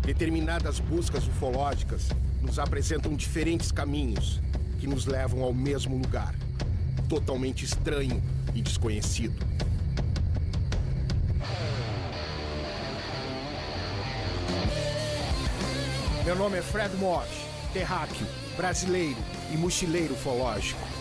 Determinadas buscas ufológicas nos apresentam diferentes caminhos que nos levam ao mesmo lugar, totalmente estranho e desconhecido. Meu nome é Fred Mosh, terráqueo, brasileiro e mochileiro ufológico.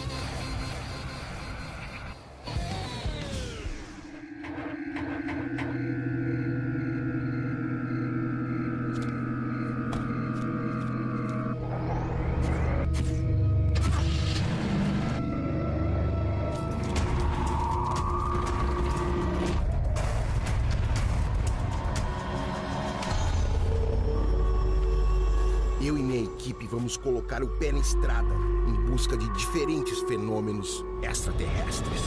Eu e minha equipe vamos colocar o pé na estrada em busca de diferentes fenômenos extraterrestres.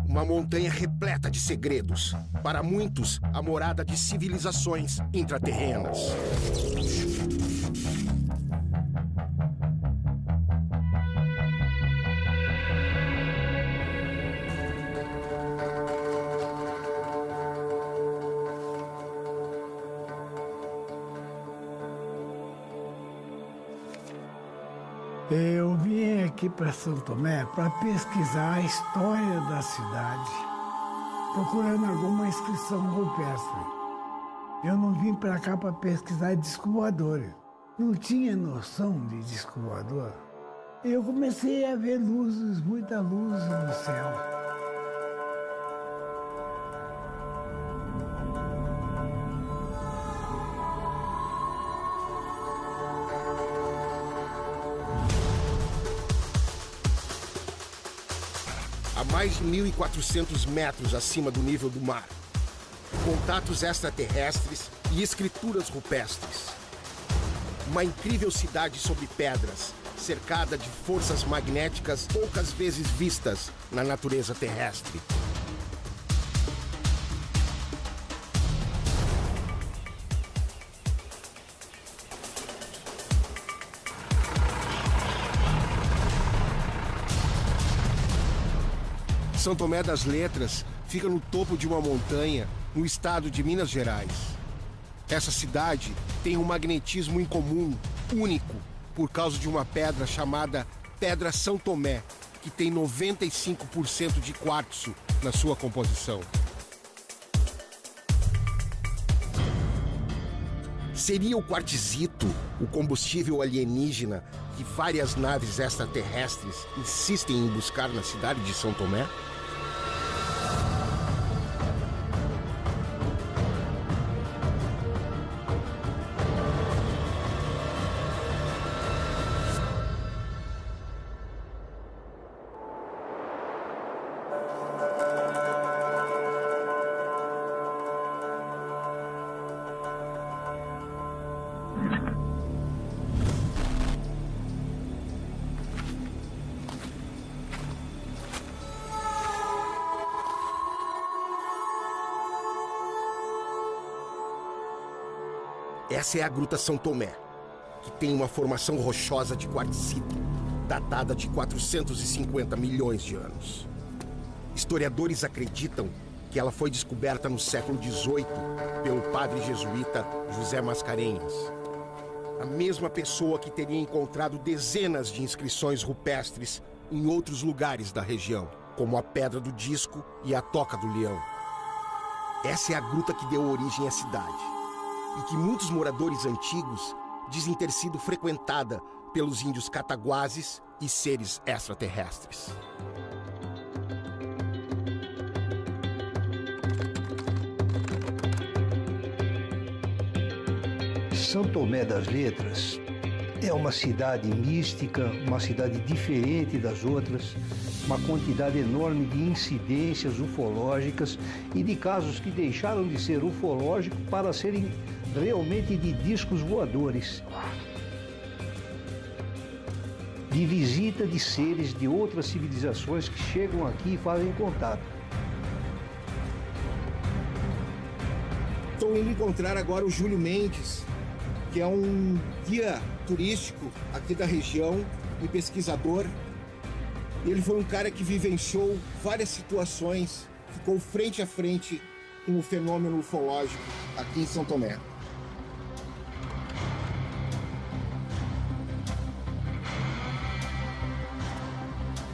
Uma montanha repleta de segredos. Para muitos, a morada de civilizações intraterrenas. Eu vim aqui para São Tomé para pesquisar a história da cidade, procurando alguma inscrição rupestre. Eu não vim para cá para pesquisar disco voador. Não tinha noção de disco voador. Eu comecei a ver luzes, muita luz no céu. A mais de 1.400 metros acima do nível do mar. Contatos extraterrestres e escrituras rupestres. Uma incrível cidade sobre pedras, cercada de forças magnéticas poucas vezes vistas na natureza terrestre. São Tomé das Letras fica no topo de uma montanha no estado de Minas Gerais. Essa cidade tem um magnetismo incomum, único, por causa de uma pedra chamada Pedra São Tomé, que tem 95% de quartzo na sua composição. Seria o quartzito o combustível alienígena que várias naves extraterrestres insistem em buscar na cidade de São Tomé? Essa é a Gruta São Tomé, que tem uma formação rochosa de quartzito, datada de 450 milhões de anos. Historiadores acreditam que ela foi descoberta no século XVIII pelo padre jesuíta José Mascarenhas. A mesma pessoa que teria encontrado dezenas de inscrições rupestres em outros lugares da região, como a Pedra do Disco e a Toca do Leão. Essa é a gruta que deu origem à cidade, e que muitos moradores antigos dizem ter sido frequentada pelos índios cataguases e seres extraterrestres. São Tomé das Letras é uma cidade mística, uma cidade diferente das outras, uma quantidade enorme de incidências ufológicas e de casos que deixaram de ser ufológicos para serem realmente de discos voadores, de visita de seres de outras civilizações que chegam aqui e fazem contato. Estou indo encontrar agora o Júlio Mendes, que é um guia turístico aqui da região e pesquisador. Ele foi um cara que vivenciou várias situações, ficou frente a frente com o fenômeno ufológico aqui em São Tomé.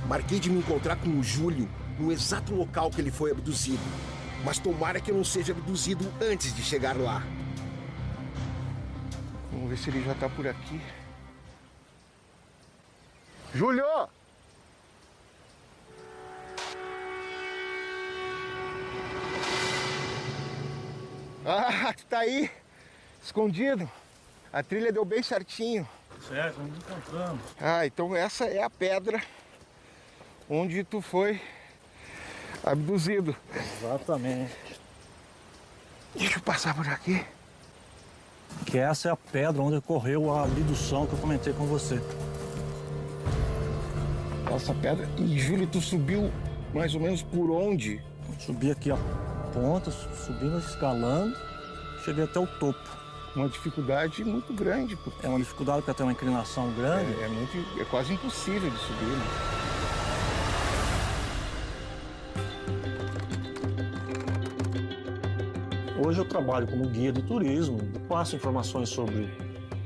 Marquei de me encontrar com o Júlio no exato local que ele foi abduzido. Mas tomara que eu não seja abduzido antes de chegar lá. Vamos ver se ele já tá por aqui. Júlio! Ah, tu tá aí, escondido. A trilha deu bem certinho. Certo, nos encontramos. Ah, então essa é a pedra onde tu foi abduzido. Exatamente. Deixa eu passar por aqui. Que essa é a pedra onde ocorreu a abdução que eu comentei com você. Nossa pedra. E Júlio, tu subiu mais ou menos por onde? Subi aqui a ponta, subindo, escalando, cheguei até o topo. Uma dificuldade muito grande. É uma dificuldade porque tem uma inclinação grande. É quase impossível de subir, né? Hoje eu trabalho como guia de turismo, passo informações sobre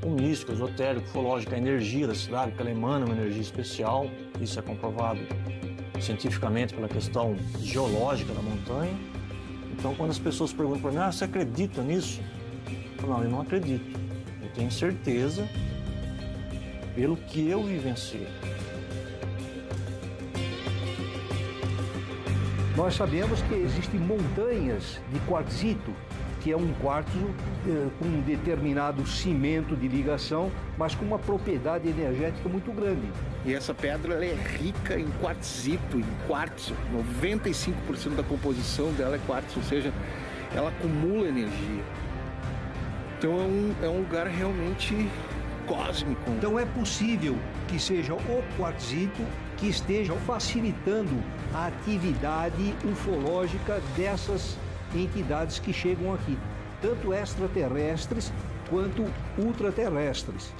o místico, esotérico, ufológico, a energia da cidade, que ela emana uma energia especial. Isso é comprovado cientificamente pela questão geológica da montanha. Então, quando as pessoas perguntam para mim, você acredita nisso? Eu falo, não, eu não acredito. Eu tenho certeza pelo que eu vivenciei. Nós sabemos que existem montanhas de quartzito, que é um quartzo com um determinado cimento de ligação, mas com uma propriedade energética muito grande. E essa pedra ela é rica em quartzito, em quartzo. 95% da composição dela é quartzo, ou seja, ela acumula energia. Então é um lugar realmente cósmico. Então é possível que seja o quartzito que esteja facilitando a atividade ufológica dessas entidades que chegam aqui, tanto extraterrestres quanto ultraterrestres.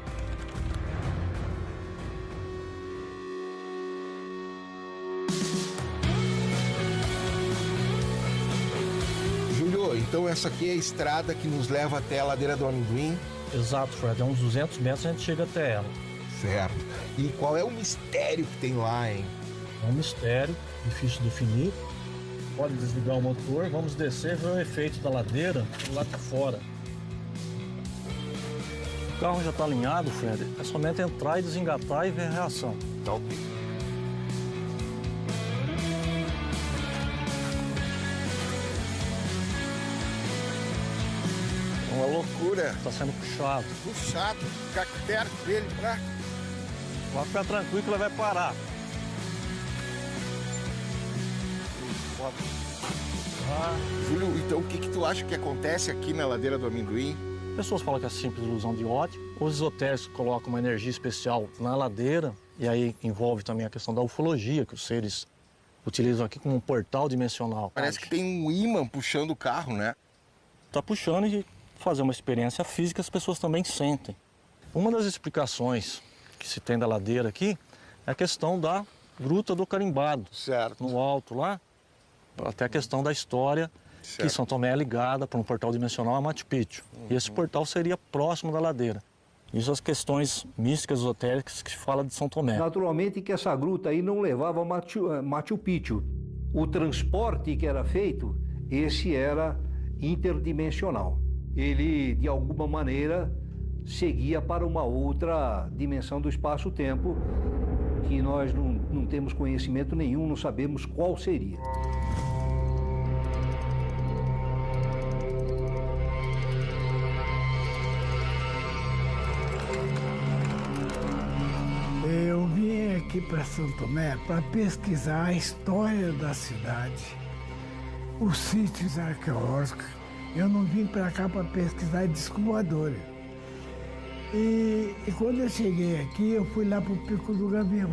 Júlio, então essa aqui é a estrada que nos leva até a ladeira do Amendoim? Exato, Fred. É uns 200 metros a gente chega até ela. Certo. E qual é o mistério que tem lá, hein? É um mistério, difícil de definir. Pode desligar o motor, vamos descer e ver o efeito da ladeira do lado de fora. O carro já está alinhado, Fred. É somente entrar e desengatar e ver a reação. Tá ok. Uma loucura. Está sendo puxado. Puxado. Ficar perto dele pra... Pode ficar tranquilo que ele vai parar. Júlio, então o que tu acha que acontece aqui na ladeira do Amendoim? Pessoas falam que é simples ilusão de ótica. Os esotéricos colocam uma energia especial na ladeira, e aí envolve também a questão da ufologia, que os seres utilizam aqui como um portal dimensional. Parece que tem um ímã puxando o carro, né? Tá puxando e fazer uma experiência física, as pessoas também sentem. Uma das explicações que se tem da ladeira aqui é a questão da Gruta do Carimbado. Certo. No alto lá, até a questão da história, certo, que São Tomé é ligada para um portal dimensional a Machu Picchu. E esse portal seria próximo da ladeira. Isso as questões místicas, esotéricas que se fala de São Tomé. Naturalmente que essa gruta aí não levava a Machu Picchu. O transporte que era feito, esse era interdimensional. Ele, de alguma maneira, seguia para uma outra dimensão do espaço-tempo que nós não temos conhecimento nenhum, não sabemos qual seria. Eu vim aqui para São Tomé para pesquisar a história da cidade, os sítios arqueológicos Eu não vim para cá para pesquisar disco voador. E quando eu cheguei aqui, eu fui lá para o Pico do Gavião.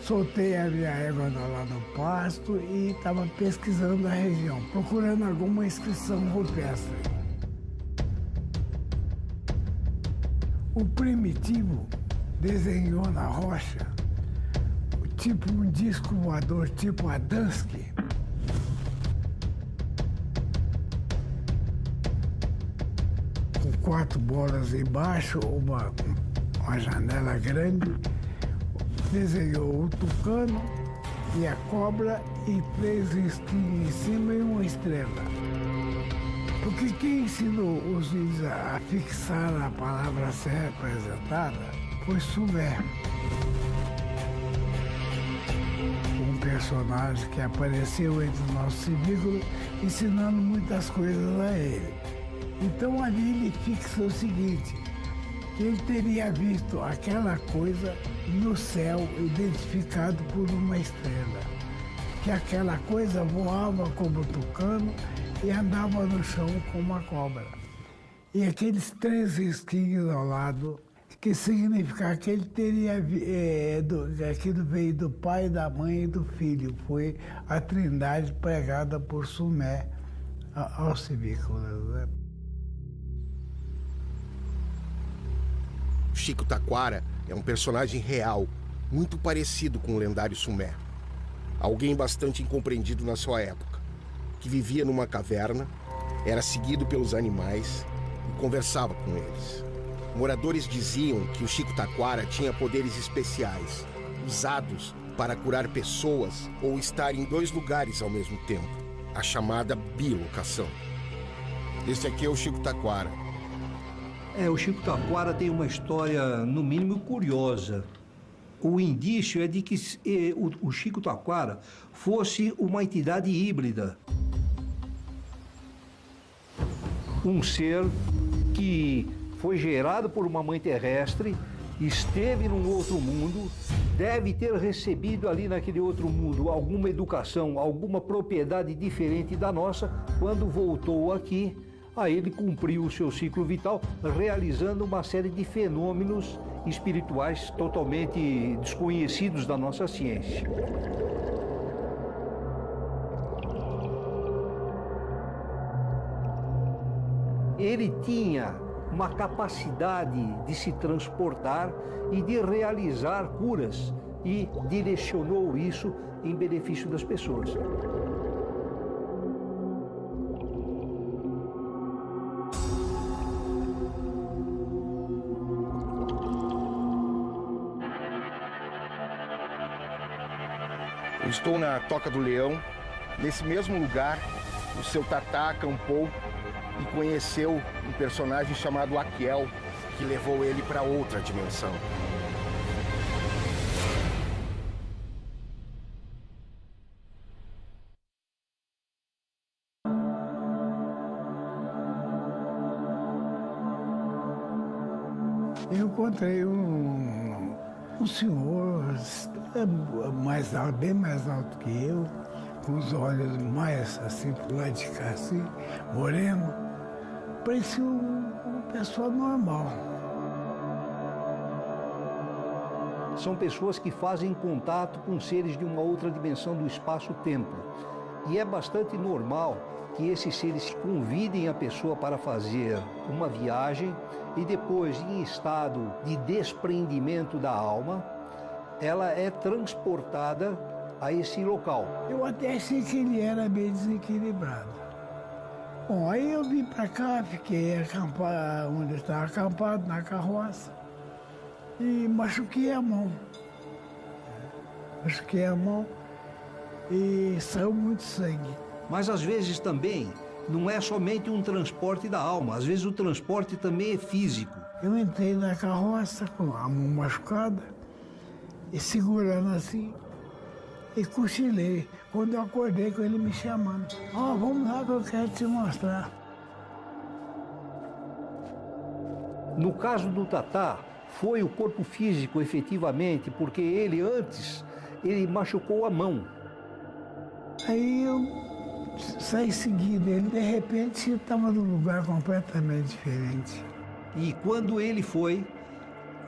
Soltei a minha égua lá no pasto e estava pesquisando a região, procurando alguma inscrição rupestre. O Primitivo desenhou na rocha tipo um disco voador, tipo Adamski. Com 4 bolas embaixo, uma janela grande. Desenhou o tucano e a cobra e 3 risquinhos em cima e uma estrela. Porque quem ensinou os índios a fixar a palavra a ser representada foi Sumé. Um personagem que apareceu entre os nossos civícolos ensinando muitas coisas a ele. Então ali ele fixa o seguinte, que ele teria visto aquela coisa no céu identificado por uma estrela, que aquela coisa voava como tucano e andava no chão como uma cobra. E aqueles 3 risquinhos ao lado, que significa que ele teria aquilo veio do pai, da mãe e do filho. Foi a trindade pregada por Sumé aos civícolas, né? Chico Taquara é um personagem real, muito parecido com o lendário Sumé. Alguém bastante incompreendido na sua época, que vivia numa caverna, era seguido pelos animais e conversava com eles. Moradores diziam que o Chico Taquara tinha poderes especiais, usados para curar pessoas ou estar em 2 lugares ao mesmo tempo, a chamada bilocação. Esse aqui é o Chico Taquara. O Chico Taquara tem uma história, no mínimo, curiosa. O indício é de que o Chico Taquara fosse uma entidade híbrida. Um ser que foi gerado por uma mãe terrestre, esteve num outro mundo, deve ter recebido ali naquele outro mundo alguma educação, alguma propriedade diferente da nossa, quando voltou aqui. Aí ele cumpriu o seu ciclo vital, realizando uma série de fenômenos espirituais totalmente desconhecidos da nossa ciência. Ele tinha uma capacidade de se transportar e de realizar curas e direcionou isso em benefício das pessoas. Eu estou na Toca do Leão. Nesse mesmo lugar, o seu Tatá acampou e conheceu um personagem chamado Aquiel, que levou ele para outra dimensão. Eu encontrei um senhor mais alto, bem mais alto que eu, com os olhos mais assim, pro lado de cá, assim, moreno. Parecia uma pessoa normal. São pessoas que fazem contato com seres de uma outra dimensão do espaço-tempo. E é bastante normal que esses seres convidem a pessoa para fazer uma viagem e depois, em estado de desprendimento da alma, ela é transportada a esse local. Eu até achei que ele era bem desequilibrado. Bom, aí eu vim para cá, fiquei acampado, onde eu estava acampado, na carroça, e machuquei a mão. Machuquei a mão e saiu muito sangue. Mas às vezes também não é somente um transporte da alma, às vezes o transporte também é físico. Eu entrei na carroça com a mão machucada e segurando assim e cochilei. Quando eu acordei com ele me chamando. Vamos lá que eu quero te mostrar. No caso do Tatá, foi o corpo físico efetivamente, porque ele machucou a mão. Aí eu saí seguindo ele. De repente, eu estava num lugar completamente diferente. E quando ele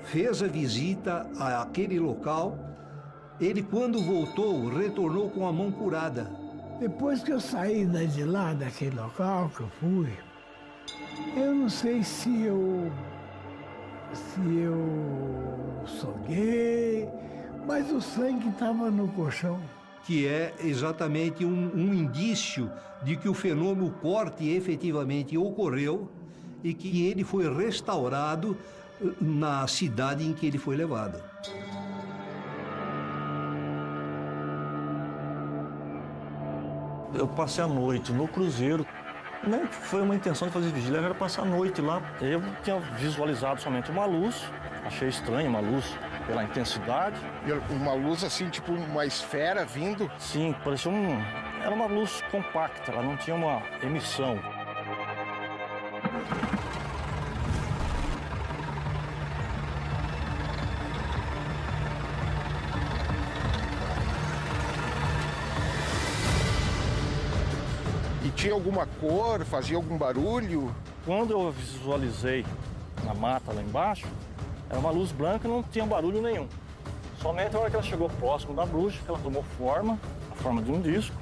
fez a visita àquele local, ele, quando voltou, retornou com a mão curada. Depois que eu saí de lá, daquele local que eu fui, eu não sei se eu soguei, mas o sangue estava no colchão. Que é exatamente um indício de que o fenômeno corte efetivamente ocorreu e que ele foi restaurado na cidade em que ele foi levado. Eu passei a noite no cruzeiro. Nem foi uma intenção de fazer vigília, era passar a noite lá. Eu tinha visualizado somente uma luz, achei estranho uma luz pela intensidade. E uma luz assim, tipo uma esfera vindo? Sim, parecia era uma luz compacta, ela não tinha uma emissão. E tinha alguma cor, fazia algum barulho? Quando eu visualizei na mata lá embaixo, era uma luz branca e não tinha barulho nenhum. Somente na hora que ela chegou próximo da bruxa, que ela tomou forma, a forma de um disco,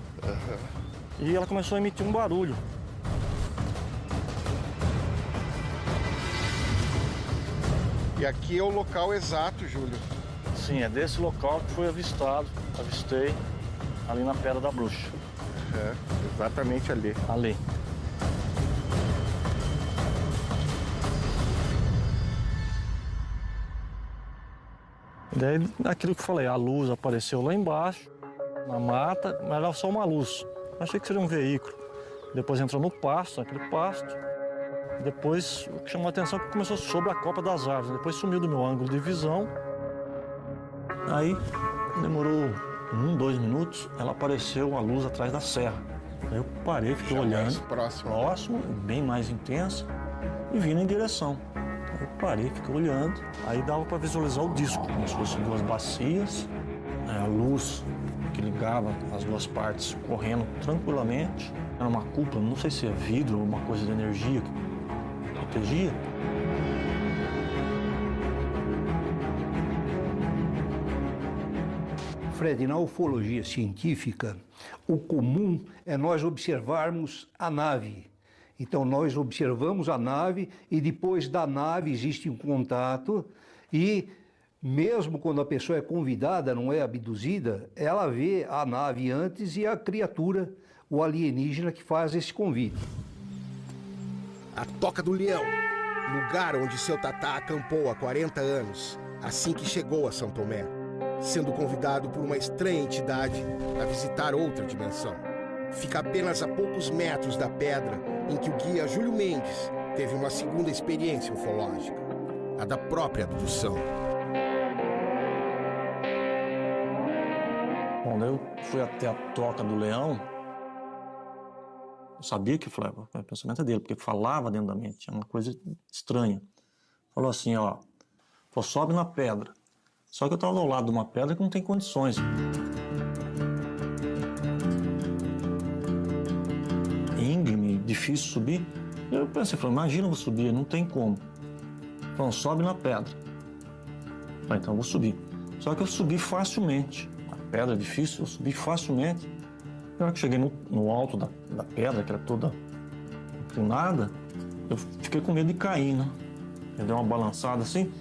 e ela começou a emitir um barulho. E aqui é o local exato, Júlio. Sim, é desse local que foi avistei ali na Pedra da Bruxa. É, exatamente ali. Ali. Daí, aquilo que eu falei, a luz apareceu lá embaixo, na mata, mas era só uma luz. Achei que seria um veículo. Depois entrou no pasto, naquele pasto. Depois, o que chamou a atenção é que começou sobre a copa das árvores. Depois sumiu do meu ângulo de visão. Aí, demorou 2 minutos, ela apareceu a luz atrás da serra. Aí eu parei, fiquei olhando. Próximo, bem mais intensa, e vindo em direção. Aí eu parei, fiquei olhando. Aí dava para visualizar o disco, como se fossem 2 bacias, a luz que ligava as 2 partes correndo tranquilamente. Era uma cúpula, não sei se é vidro ou uma coisa de energia que protegia. Fred, na ufologia científica, o comum é nós observarmos a nave. Então, nós observamos a nave e depois da nave existe um contato e, mesmo quando a pessoa é convidada, não é abduzida, ela vê a nave antes e a criatura, o alienígena que faz esse convite. A Toca do Leão, lugar onde seu tatá acampou há 40 anos, assim que chegou a São Tomé, sendo convidado por uma estranha entidade a visitar outra dimensão. Fica apenas a poucos metros da pedra em que o guia Júlio Mendes teve uma segunda experiência ufológica, a da própria abdução. Quando eu fui até a Toca do Leão, eu sabia que o pensamento dele, porque falava dentro da mente, é uma coisa estranha. Falou assim, ó, sobe na pedra. Só que eu estava ao lado de uma pedra que não tem condições. Íngreme, difícil subir. Eu pensei, imagina eu vou subir, não tem como. Então, sobe na pedra. Falei, então eu vou subir. Só que eu subi facilmente. A pedra é difícil, eu subi facilmente. Na hora que cheguei no alto da pedra, que era toda inclinada, eu fiquei com medo de cair, né? Eu dei uma balançada assim.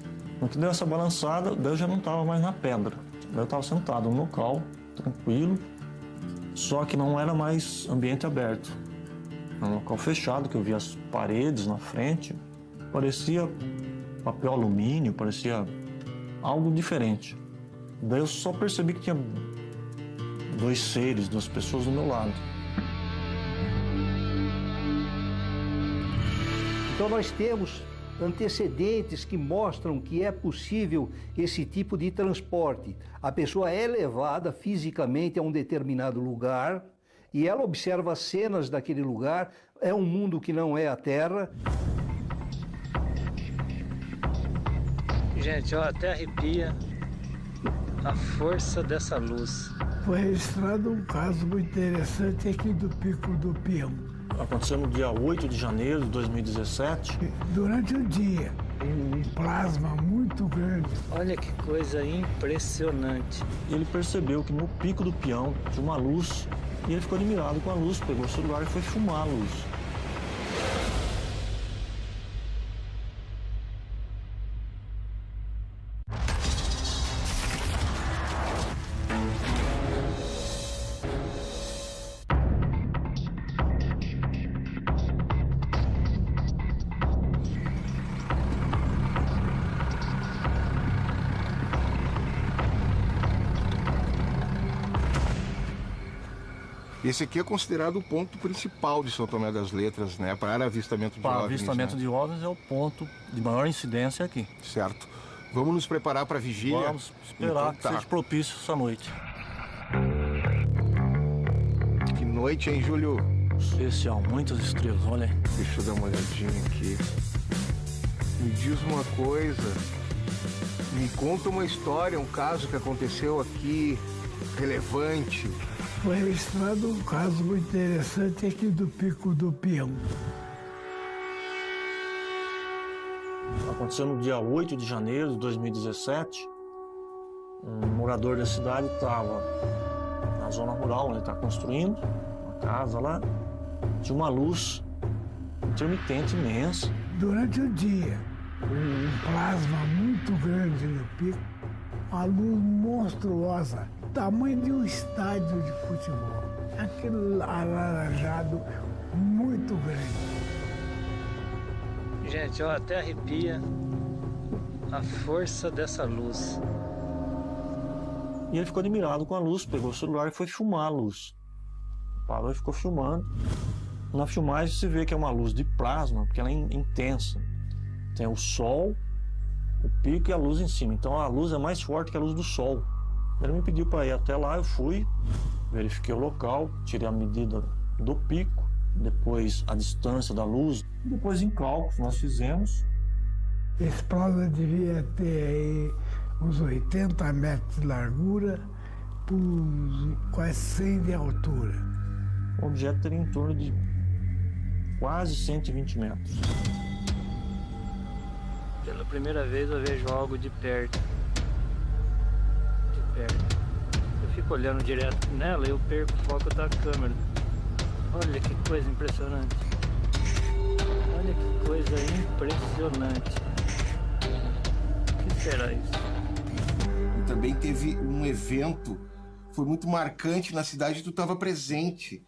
No que deu essa balançada, daí eu já não estava mais na pedra. Daí eu estava sentado no local, tranquilo, só que não era mais ambiente aberto. Era um local fechado, que eu via as paredes na frente. Parecia papel alumínio, parecia algo diferente. Daí eu só percebi que tinha 2 seres, 2 pessoas do meu lado. Então nós temos antecedentes que mostram que é possível esse tipo de transporte. A pessoa é levada fisicamente a um determinado lugar e ela observa as cenas daquele lugar. É um mundo que não é a Terra. Gente, ó, até arrepia a força dessa luz. Foi registrado um caso muito interessante aqui do Pico do Peão. Aconteceu no dia 8 de janeiro de 2017. Durante o dia, um plasma muito grande. Olha que coisa impressionante. Ele percebeu que no Pico do Peão tinha uma luz e ele ficou admirado com a luz, pegou o celular e foi filmar a luz. Esse aqui é considerado o ponto principal de São Tomé das Letras, né? Para avistamento de Para OVNIs, avistamento né? de OVNIs é o ponto de maior incidência aqui. Certo. Vamos nos preparar para a vigília? Vamos esperar que seja propício essa noite. Que noite, hein, Júlio? Especial, muitas estrelas, olha aí. Deixa eu dar uma olhadinha aqui. Me diz uma coisa. Me conta uma história, um caso que aconteceu aqui, relevante. Foi registrado um caso muito interessante aqui do Pico do Peão. Aconteceu no dia 8 de janeiro de 2017. Um morador da cidade estava na zona rural, onde ele está construindo uma casa lá. Tinha uma luz intermitente imensa. Durante o dia, um plasma muito grande no pico, uma luz monstruosa, tamanho de um estádio de futebol. Aquele alaranjado muito grande. Gente, ó, até arrepia a força dessa luz. E ele ficou admirado com a luz, pegou o celular e foi filmar a luz. Parou e ficou filmando. Na filmagem se vê que é uma luz de plasma, porque ela é intensa. Tem o sol, o pico e a luz em cima. Então a luz é mais forte que a luz do sol. Ele me pediu para ir até lá, eu fui, verifiquei o local, tirei a medida do pico, depois a distância da luz. Depois em cálculos nós fizemos. Esse plasma devia ter aí uns 80 metros de largura por quase 100 de altura. O objeto teria em torno de quase 120 metros. Pela primeira vez eu vejo algo de perto. De perto. Eu fico olhando direto nela e eu perco o foco da câmera. Olha que coisa impressionante. Olha que coisa impressionante. O que será isso? E também teve um evento, foi muito marcante na cidade, tu estava presente.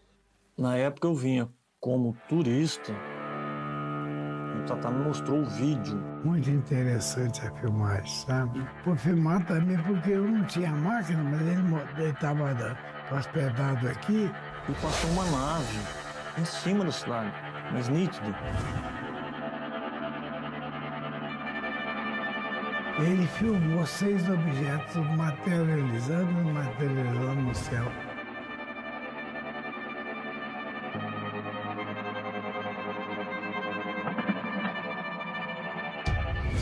Na época eu vinha como turista e o Tatá me mostrou o vídeo. Muito interessante a filmagem, sabe? Por filmar também porque eu não tinha máquina, mas ele estava hospedado aqui. E passou uma nave em cima da cidade, mas nítido. Ele filmou 6 objetos materializando no céu.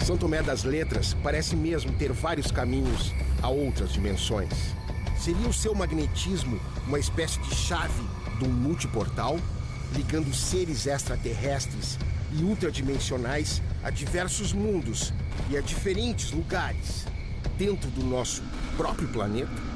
São Tomé das Letras parece mesmo ter vários caminhos a outras dimensões. Seria o seu magnetismo uma espécie de chave de um multiportal, ligando seres extraterrestres e ultradimensionais a diversos mundos e a diferentes lugares dentro do nosso próprio planeta?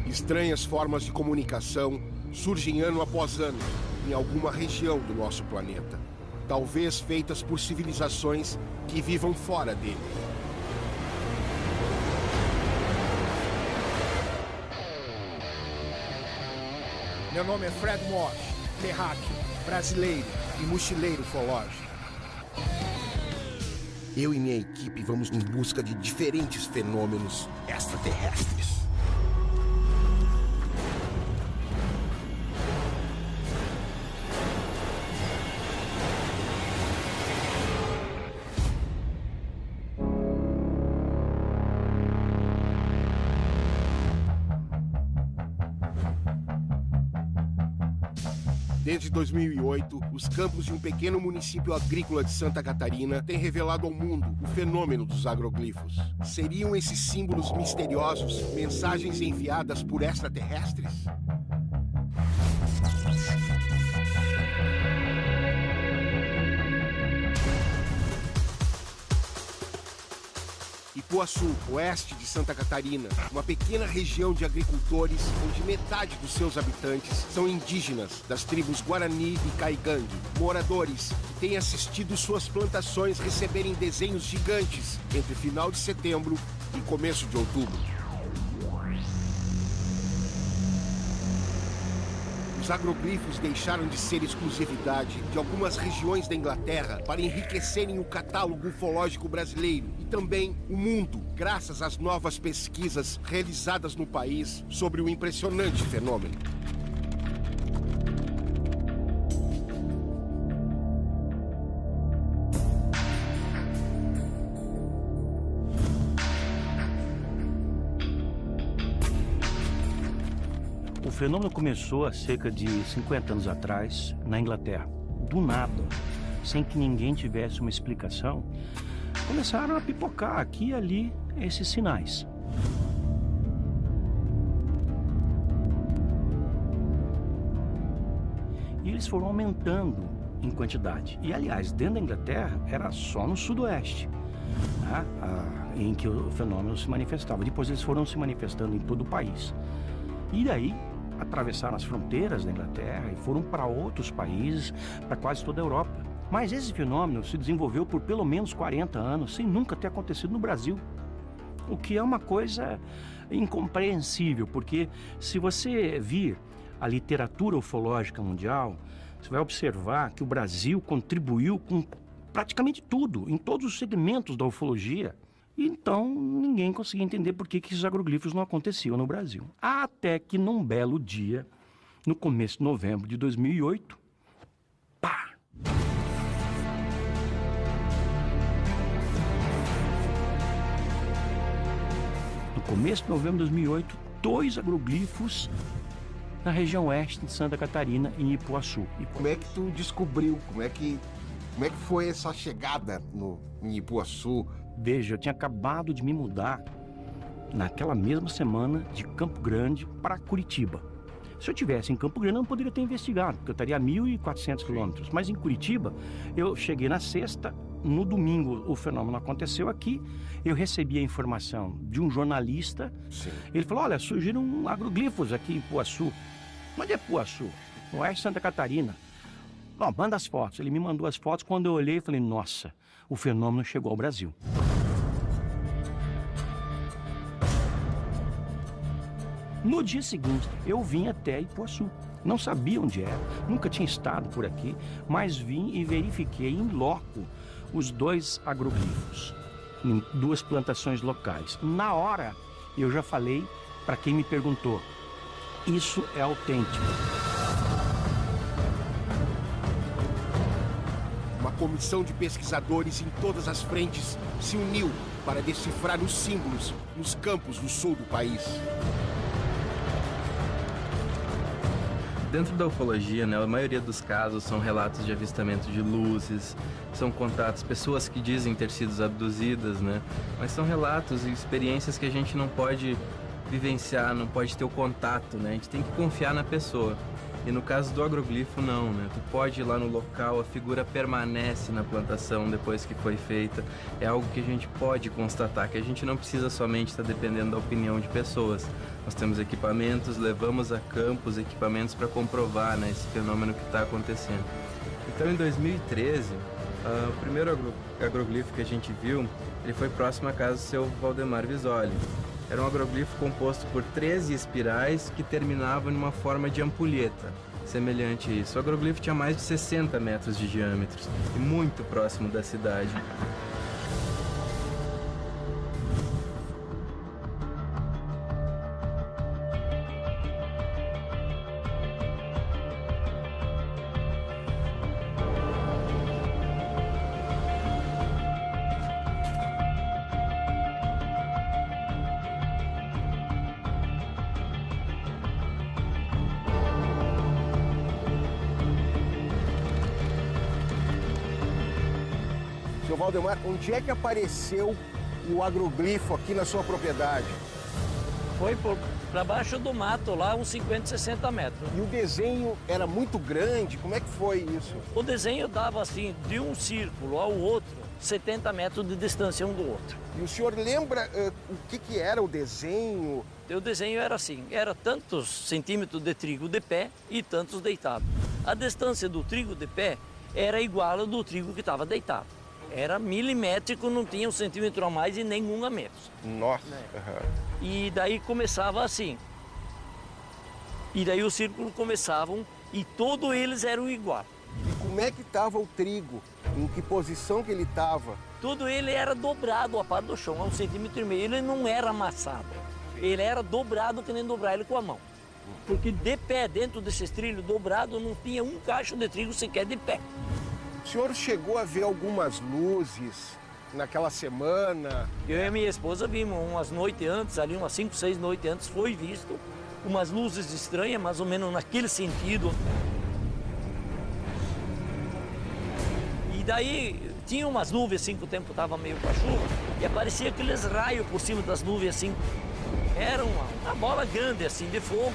Estranhas formas de comunicação surgem ano após ano em alguma região do nosso planeta, talvez feitas por civilizações que vivam fora dele. Meu nome é Fred Mosh, terráqueo, brasileiro e mochileiro ufológico. Eu e minha equipe vamos em busca de diferentes fenômenos extraterrestres. Desde 2008, os campos de um pequeno município agrícola de Santa Catarina têm revelado ao mundo o fenômeno dos agroglifos. Seriam esses símbolos misteriosos mensagens enviadas por extraterrestres? Ipuaçu, oeste de Santa Catarina, uma pequena região de agricultores onde metade dos seus habitantes são indígenas das tribos Guarani e Caigangue, moradores que têm assistido suas plantações receberem desenhos gigantes entre final de setembro e começo de outubro. Os agroglifos deixaram de ser exclusividade de algumas regiões da Inglaterra para enriquecerem o catálogo ufológico brasileiro e também o mundo, graças às novas pesquisas realizadas no país sobre o impressionante fenômeno. O fenômeno começou há cerca de 50 anos atrás, na Inglaterra. Do nada, sem que ninguém tivesse uma explicação, começaram a pipocar aqui e ali esses sinais. E eles foram aumentando em quantidade. E, aliás, dentro da Inglaterra, era só no sudoeste, né, em que o fenômeno se manifestava. Depois eles foram se manifestando em todo o país. E daí atravessaram as fronteiras da Inglaterra e foram para outros países, para quase toda a Europa. Mas esse fenômeno se desenvolveu por pelo menos 40 anos, sem nunca ter acontecido no Brasil. O que é uma coisa incompreensível, porque se você vir a literatura ufológica mundial, você vai observar que o Brasil contribuiu com praticamente tudo, em todos os segmentos da ufologia. Então, ninguém conseguia entender por que esses agroglifos não aconteciam no Brasil. Até que, num belo dia, no começo de novembro de 2008, pá! No começo de novembro de 2008, 2 agroglifos na região oeste de Santa Catarina, em Ipuaçu. E como é que tu descobriu? Como é que foi essa chegada em Ipuaçu? Veja, eu tinha acabado de me mudar naquela mesma semana de Campo Grande para Curitiba. Se eu estivesse em Campo Grande, eu não poderia ter investigado, porque eu estaria a 1.400 quilômetros. Mas em Curitiba, eu cheguei na sexta, no domingo o fenômeno aconteceu aqui, eu recebi a informação de um jornalista. Sim. Ele falou, olha, surgiram agroglifos aqui em Ipuaçu. Onde é Ipuaçu? No oeste de Santa Catarina. Ó, manda as fotos. Ele me mandou as fotos, quando eu olhei, eu falei, nossa, o fenômeno chegou ao Brasil. No dia seguinte, eu vim até Ipuaçu. Não sabia onde era, nunca tinha estado por aqui, mas vim e verifiquei em loco os 2 agroglifos, em 2 plantações locais. Na hora, eu já falei para quem me perguntou, isso é autêntico. Uma comissão de pesquisadores em todas as frentes se uniu para decifrar os símbolos nos campos do sul do país. Dentro da ufologia, né, a maioria dos casos são relatos de avistamento de luzes, são contatos, pessoas que dizem ter sido abduzidas, né, mas são relatos e experiências que a gente não pode vivenciar, não pode ter o contato, né, a gente tem que confiar na pessoa. E no caso do agroglifo, não, né? Tu pode ir lá no local, a figura permanece na plantação depois que foi feita. É algo que a gente pode constatar, que a gente não precisa somente estar dependendo da opinião de pessoas. Nós temos equipamentos, levamos a campo os equipamentos para comprovar, né, esse fenômeno que está acontecendo. Então, em 2013, o primeiro agroglifo que a gente viu, ele foi próximo à casa do seu Valdemar Visoli. Era um agroglifo composto por 13 espirais que terminavam em uma forma de ampulheta, semelhante a isso. O agroglifo tinha mais de 60 metros de diâmetro e muito próximo da cidade. Valdemar, onde é que apareceu o agroglifo aqui na sua propriedade? Foi para baixo do mato, lá uns 50, 60 metros. E o desenho era muito grande, como é que foi isso? O desenho dava assim, de um círculo ao outro, 70 metros de distância um do outro. E o senhor lembra o que era o desenho? O desenho era assim, era tantos centímetros de trigo de pé e tantos deitados. A distância do trigo de pé era igual ao do trigo que estava deitado. Era milimétrico, não tinha um centímetro a mais e nenhum a menos. Nossa! E daí começava assim. E daí os círculos começavam e todos eles eram iguais. E como é que estava o trigo? Em que posição que ele estava? Tudo ele era dobrado a parte do chão, a 1,5 centímetro. Ele não era amassado. Ele era dobrado que nem dobrar ele com a mão. Porque de pé, dentro desses trilhos dobrados, não tinha um cacho de trigo sequer de pé. O senhor chegou a ver algumas luzes naquela semana? Eu e a minha esposa vimos umas noites antes, ali umas 5, 6 noites antes, foi visto umas luzes estranhas, mais ou menos naquele sentido. E daí tinha umas nuvens assim, que o tempo estava meio com a chuva, e aparecia aqueles raios por cima das nuvens assim. Era uma bola grande assim, de fogo.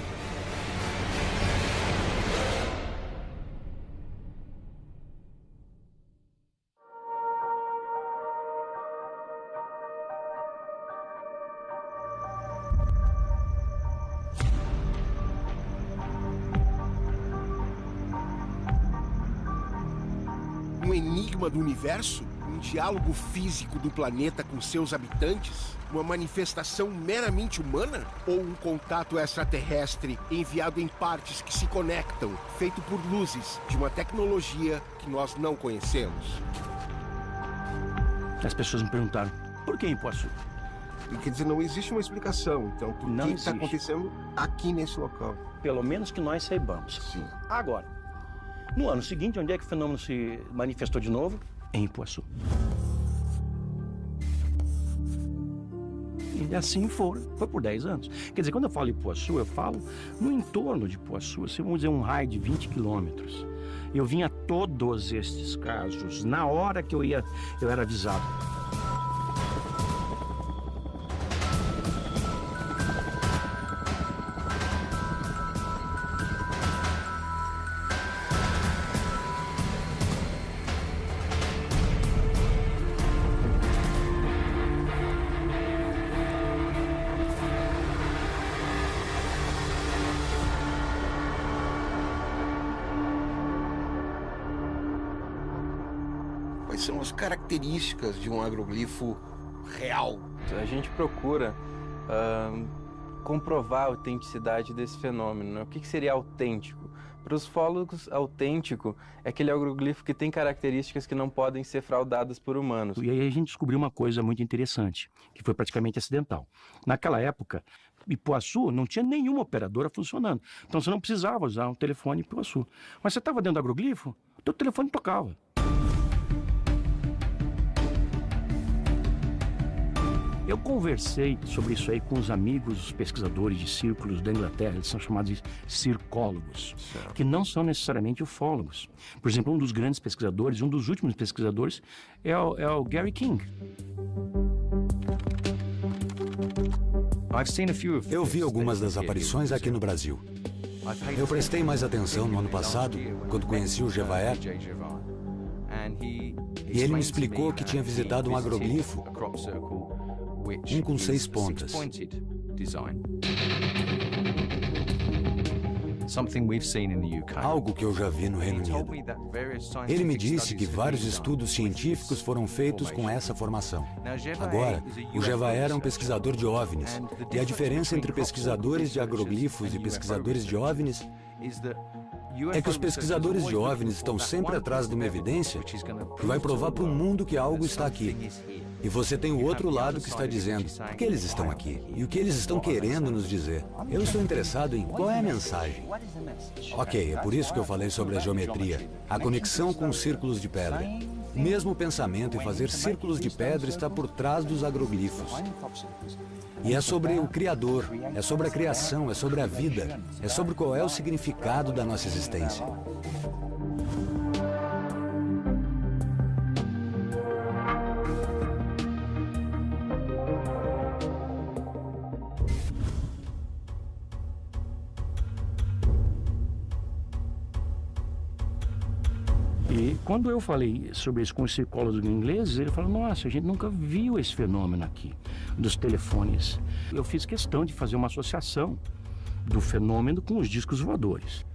Um enigma do universo? Um diálogo físico do planeta com seus habitantes? Uma manifestação meramente humana? Ou um contato extraterrestre enviado em partes que se conectam, feito por luzes de uma tecnologia que nós não conhecemos? As pessoas me perguntaram, por que Ipuaçu? E quer dizer, não existe uma explicação, então, por que está acontecendo aqui nesse local? Pelo menos que nós saibamos. Sim. Agora, no ano seguinte, onde é que o fenômeno se manifestou de novo? Em Ipuaçu. E assim foi por 10 anos. Quer dizer, quando eu falo Ipuaçu, eu falo no entorno de Ipuaçu, assim, vamos dizer um raio de 20 quilômetros. Eu vinha todos estes casos, na hora que eu era avisado. Quais são as características de um agroglifo real? A gente procura comprovar a autenticidade desse fenômeno, né? O que seria autêntico? Para os ufólogos, autêntico é aquele agroglifo que tem características que não podem ser fraudadas por humanos. E aí a gente descobriu uma coisa muito interessante, que foi praticamente acidental. Naquela época, Ipuaçu não tinha nenhuma operadora funcionando. Então você não precisava usar um telefone Ipuaçu. Mas você estava dentro do agroglifo, teu telefone tocava. Eu conversei sobre isso aí com os amigos, os pesquisadores de círculos da Inglaterra, eles são chamados de circólogos, que não são necessariamente ufólogos. Por exemplo, um dos grandes pesquisadores, um dos últimos pesquisadores, é o Gary King. Eu vi algumas das aparições aqui no Brasil. Eu prestei mais atenção no ano passado, quando conheci o Gevaer, e ele me explicou que tinha visitado um agroglifo, um com 6 pontas. Algo que eu já vi no Reino Unido. Ele me disse que vários estudos científicos foram feitos com essa formação. Agora, o Gevaer é um pesquisador de OVNIs, e a diferença entre pesquisadores de agroglifos e pesquisadores de OVNIs é que os pesquisadores de OVNIs estão sempre atrás de uma evidência que vai provar para o mundo que algo está aqui. E você tem o outro lado que está dizendo por que eles estão aqui e o que eles estão querendo nos dizer. Eu estou interessado em qual é a mensagem. Ok, é por isso que eu falei sobre a geometria, a conexão com os círculos de pedra. O mesmo pensamento em fazer círculos de pedra está por trás dos agroglifos. E é sobre o Criador, é sobre a criação, é sobre a vida, é sobre qual é o significado da nossa existência. quando eu falei sobre isso com os psicólogos ingleses, ele falou, nossa, a gente nunca viu esse fenômeno aqui, dos telefones. Eu fiz questão de fazer uma associação do fenômeno com os discos voadores.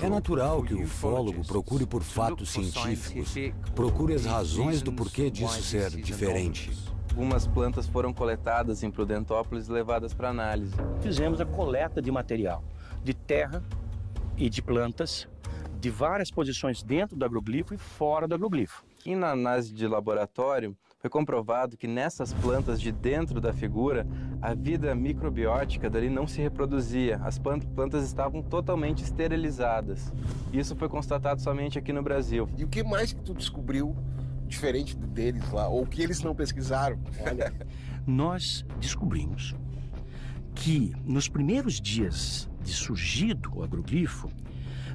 É natural que o ufólogo procure por fatos científicos, procure as razões do porquê disso ser diferente. Algumas plantas foram coletadas em Prudentópolis e levadas para análise. Fizemos a coleta de material, de terra e de plantas, de várias posições dentro do agroglifo e fora do agroglifo. E na análise de laboratório, foi comprovado que nessas plantas de dentro da figura, a vida microbiótica dali não se reproduzia. As plantas estavam totalmente esterilizadas. Isso foi constatado somente aqui no Brasil. E o que mais que tu descobriu diferente deles lá? Ou que eles não pesquisaram? Olha. Nós descobrimos que nos primeiros dias de surgido o agroglifo,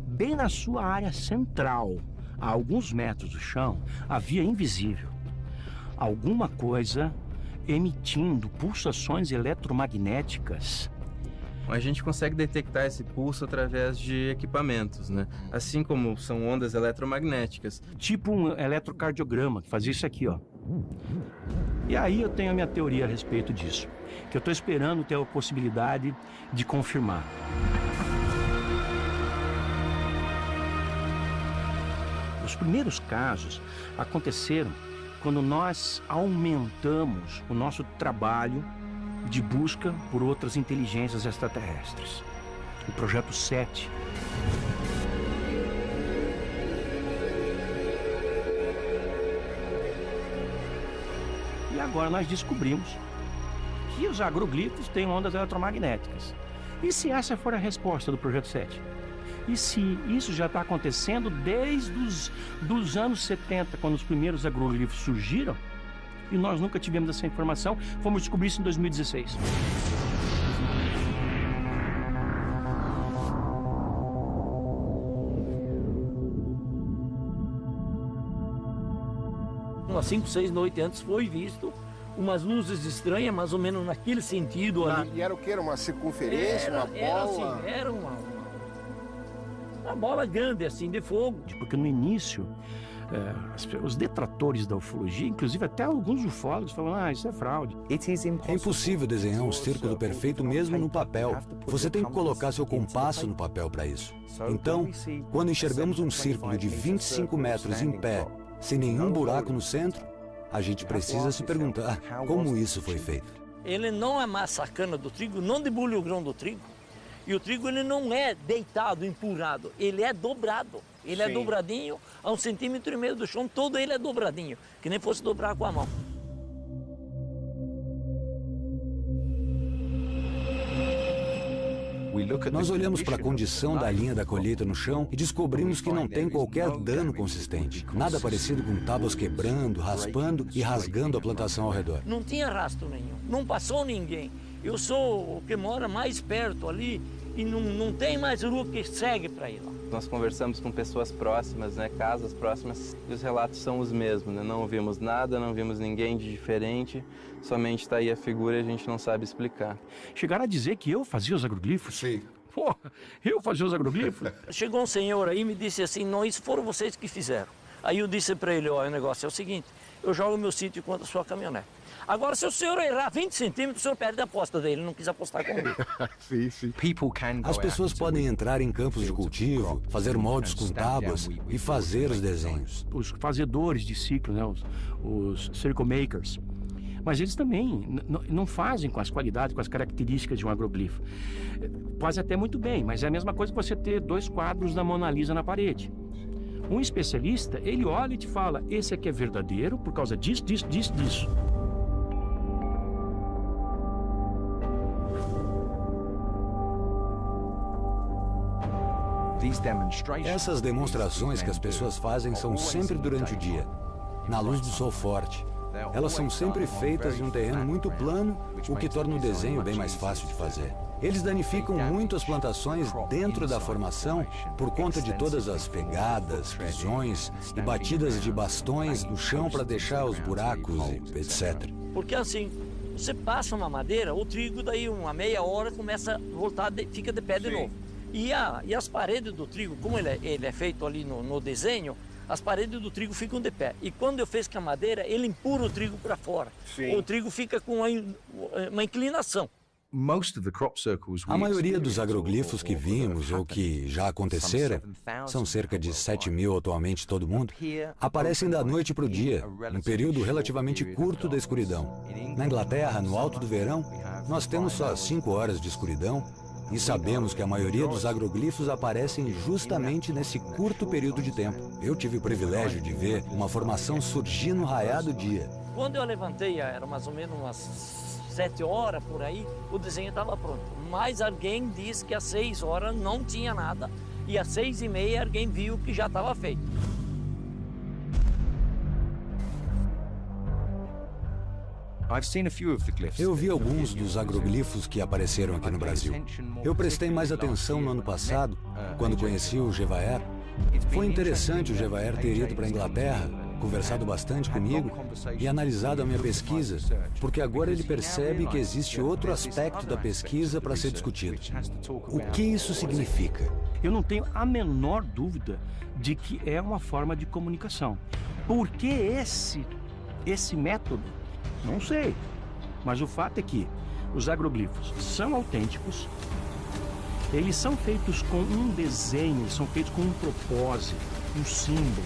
bem na sua área central, a alguns metros do chão, havia invisível alguma coisa emitindo pulsações eletromagnéticas. A gente consegue detectar esse pulso através de equipamentos, né? Assim como são ondas eletromagnéticas. Tipo um eletrocardiograma, que fazia isso aqui, ó. E aí eu tenho a minha teoria a respeito disso, que eu estou esperando ter a possibilidade de confirmar. Os primeiros casos aconteceram quando nós aumentamos o nosso trabalho de busca por outras inteligências extraterrestres. O Projeto 7. E agora nós descobrimos que os agroglifos têm ondas eletromagnéticas. E se essa for a resposta do Projeto 7? E se isso já está acontecendo desde os anos 70, quando os primeiros agroglifos surgiram, e nós nunca tivemos essa informação, fomos descobrir isso em 2016. Umas 5, 6 noites antes foi visto umas luzes estranhas, mais ou menos naquele sentido ali. E era o quê? Era uma circunferência, uma bola? Era uma bola grande, assim, de fogo. Porque no início, os detratores da ufologia, inclusive até alguns ufólogos, falam, isso é fraude. É impossível desenhar um círculo perfeito mesmo no papel. Você tem que colocar seu compasso no papel para isso. Então, quando enxergamos um círculo de 25 metros em pé, sem nenhum buraco no centro, a gente precisa se perguntar como isso foi feito. Ele não é mais sacana do trigo, não debulha o grão do trigo. E o trigo ele não é deitado, empurrado, ele é dobrado. Ele é dobradinho a 1,5 centímetros do chão, todo ele é dobradinho, que nem fosse dobrar com a mão. Nós olhamos para a condição da linha da colheita no chão e descobrimos que não tem qualquer dano consistente. Nada parecido com tábuas quebrando, raspando e rasgando a plantação ao redor. Não tinha rastro nenhum, não passou ninguém. Eu sou o que mora mais perto ali e não tem mais rua que segue para ir lá. Nós conversamos com pessoas próximas, né, casas próximas, e os relatos são os mesmos, né? Não vimos nada, não vimos ninguém de diferente, somente está aí a figura e a gente não sabe explicar. Chegaram a dizer que eu fazia os agroglifos? Sim. Pô, eu fazia os agroglifos? Chegou um senhor aí e me disse assim, não, isso foram vocês que fizeram. Aí eu disse para ele, o negócio é o seguinte, eu jogo meu sítio contra a sua caminhonete. Agora, se o senhor errar 20 centímetros, o senhor perde a aposta dele, não quis apostar comigo. Sim. As pessoas podem entrar em campos de cultivo, fazer moldes com tábuas e fazer os desenhos. Os fazedores de ciclo, né, os circle makers, mas eles também não fazem com as qualidades, com as características de um agroglifo. Faz até muito bem, mas é a mesma coisa que você ter 2 quadros da Mona Lisa na parede. Um especialista, ele olha e te fala, esse aqui é verdadeiro por causa disso, disso, disso, disso. Essas demonstrações que as pessoas fazem são sempre durante o dia, na luz do sol forte. Elas são sempre feitas em um terreno muito plano, o que torna o desenho bem mais fácil de fazer. Eles danificam muito as plantações dentro da formação por conta de todas as pegadas, pisões e batidas de bastões no chão para deixar os buracos, etc. Porque assim, você passa uma madeira, o trigo daí uma meia hora começa a voltar, fica de pé de novo. E as paredes do trigo, como ele é feito ali no desenho, as paredes do trigo ficam de pé. E quando eu fiz com a madeira, ele empurra o trigo para fora. Sim. O trigo fica com uma inclinação. A maioria dos agroglifos que vimos ou que já aconteceram, são cerca de 7.000 atualmente todo mundo, aparecem da noite para o dia, num período relativamente curto da escuridão. Na Inglaterra, no alto do verão, nós temos só 5 horas de escuridão e sabemos que a maioria dos agroglifos aparecem justamente nesse curto período de tempo. Eu tive o privilégio de ver uma formação surgir no raiar do dia. Quando eu levantei, era mais ou menos umas 7 horas por aí, o desenho estava pronto. Mas alguém disse que às 6 horas não tinha nada e às 6h30 alguém viu que já estava feito. Eu vi alguns dos agroglifos que apareceram aqui no Brasil. Eu prestei mais atenção no ano passado, quando conheci o Gevaer. Foi interessante o Gevaer ter ido para a Inglaterra, conversado bastante comigo e analisado a minha pesquisa, porque agora ele percebe que existe outro aspecto da pesquisa para ser discutido. O que isso significa? Eu não tenho a menor dúvida de que é uma forma de comunicação. Por que esse método? Não sei. Mas o fato é que os agroglifos são autênticos, eles são feitos com um desenho, eles são feitos com um propósito, um símbolo.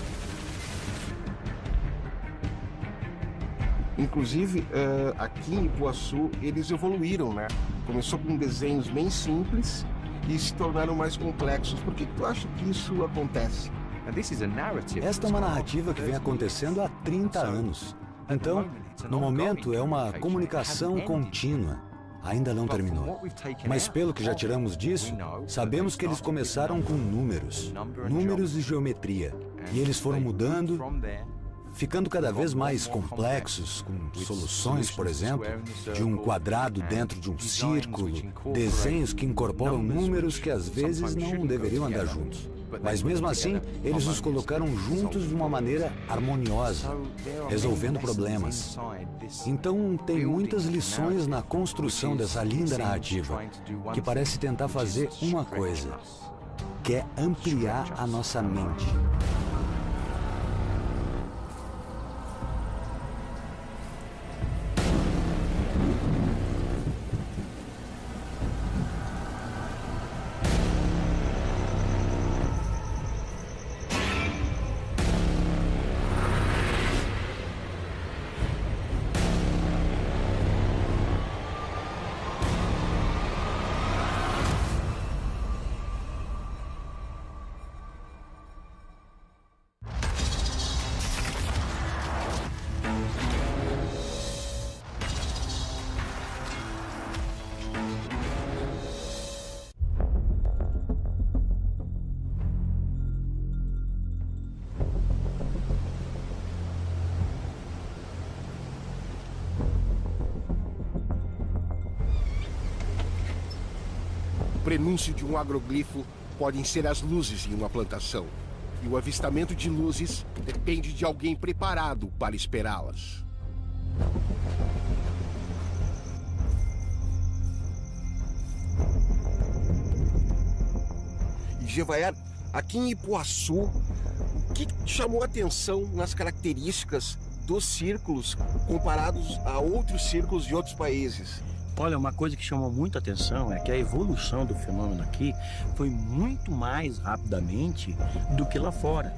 Inclusive, aqui em Ipuaçu, eles evoluíram, né? Começou com desenhos bem simples e se tornaram mais complexos. Por que tu acha que isso acontece? Esta é uma narrativa que vem acontecendo há 30 anos. Então, no momento, é uma comunicação contínua. Ainda não terminou. Mas pelo que já tiramos disso, sabemos que eles começaram com números e geometria. E eles foram mudando, ficando cada vez mais complexos, com soluções, por exemplo, de um quadrado dentro de um círculo, desenhos que incorporam números que às vezes não deveriam andar juntos. Mas mesmo assim, eles os colocaram juntos de uma maneira harmoniosa, resolvendo problemas. Então, tem muitas lições na construção dessa linda narrativa, que parece tentar fazer uma coisa, que é ampliar a nossa mente. O prenúncio de um agroglifo podem ser as luzes em uma plantação. E o avistamento de luzes depende de alguém preparado para esperá-las. E Gevaer, aqui em Ipuaçu, o que chamou a atenção nas características dos círculos comparados a outros círculos de outros países? Olha, uma coisa que chamou muita atenção é que a evolução do fenômeno aqui foi muito mais rapidamente do que lá fora.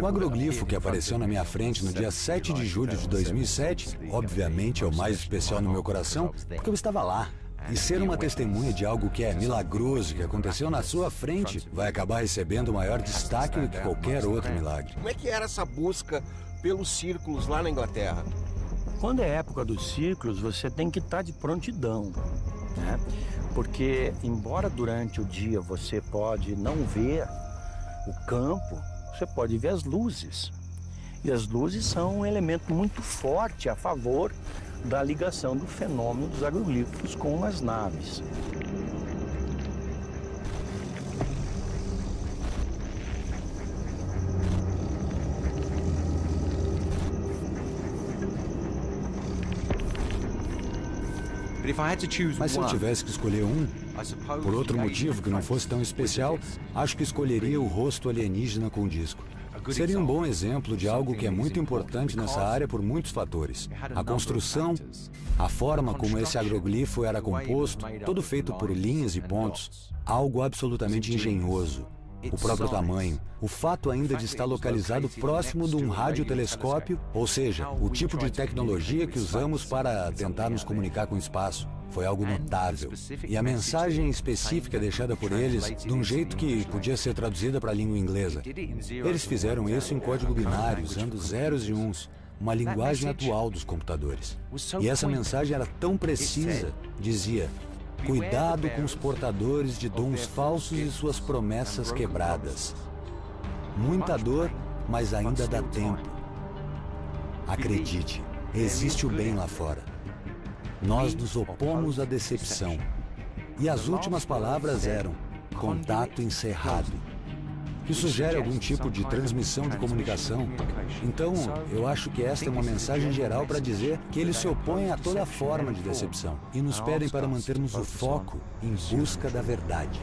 O agroglifo que apareceu na minha frente no dia 7 de julho de 2007, obviamente é o mais especial no meu coração, porque eu estava lá. E ser uma testemunha de algo que é milagroso, que aconteceu na sua frente, vai acabar recebendo maior destaque do que qualquer outro milagre. Como é que era essa busca pelos círculos lá na Inglaterra? Quando é época dos círculos, você tem que estar de prontidão, né? Porque, embora durante o dia você pode não ver o campo, você pode ver as luzes. E as luzes são um elemento muito forte a favor da ligação do fenômeno dos agroglifos com as naves. Mas se eu tivesse que escolher um, por outro motivo que não fosse tão especial, acho que escolheria o rosto alienígena com disco. Seria um bom exemplo de algo que é muito importante nessa área por muitos fatores. A construção, a forma como esse agroglifo era composto, todo feito por linhas e pontos, algo absolutamente engenhoso. O próprio tamanho, o fato ainda de estar localizado próximo de um radiotelescópio, ou seja, o tipo de tecnologia que usamos para tentar nos comunicar com o espaço, foi algo notável. E a mensagem específica deixada por eles, de um jeito que podia ser traduzida para a língua inglesa. Eles fizeram isso em código binário, usando zeros e uns, uma linguagem atual dos computadores. E essa mensagem era tão precisa, dizia: cuidado com os portadores de dons falsos e suas promessas quebradas. Muita dor, mas ainda dá tempo. Acredite, existe o bem lá fora. Nós nos opomos à decepção. E as últimas palavras eram: contato encerrado, que sugere algum tipo de transmissão de comunicação. Então, eu acho que esta é uma mensagem geral para dizer que eles se opõem a toda forma de decepção e nos pedem para mantermos o foco em busca da verdade.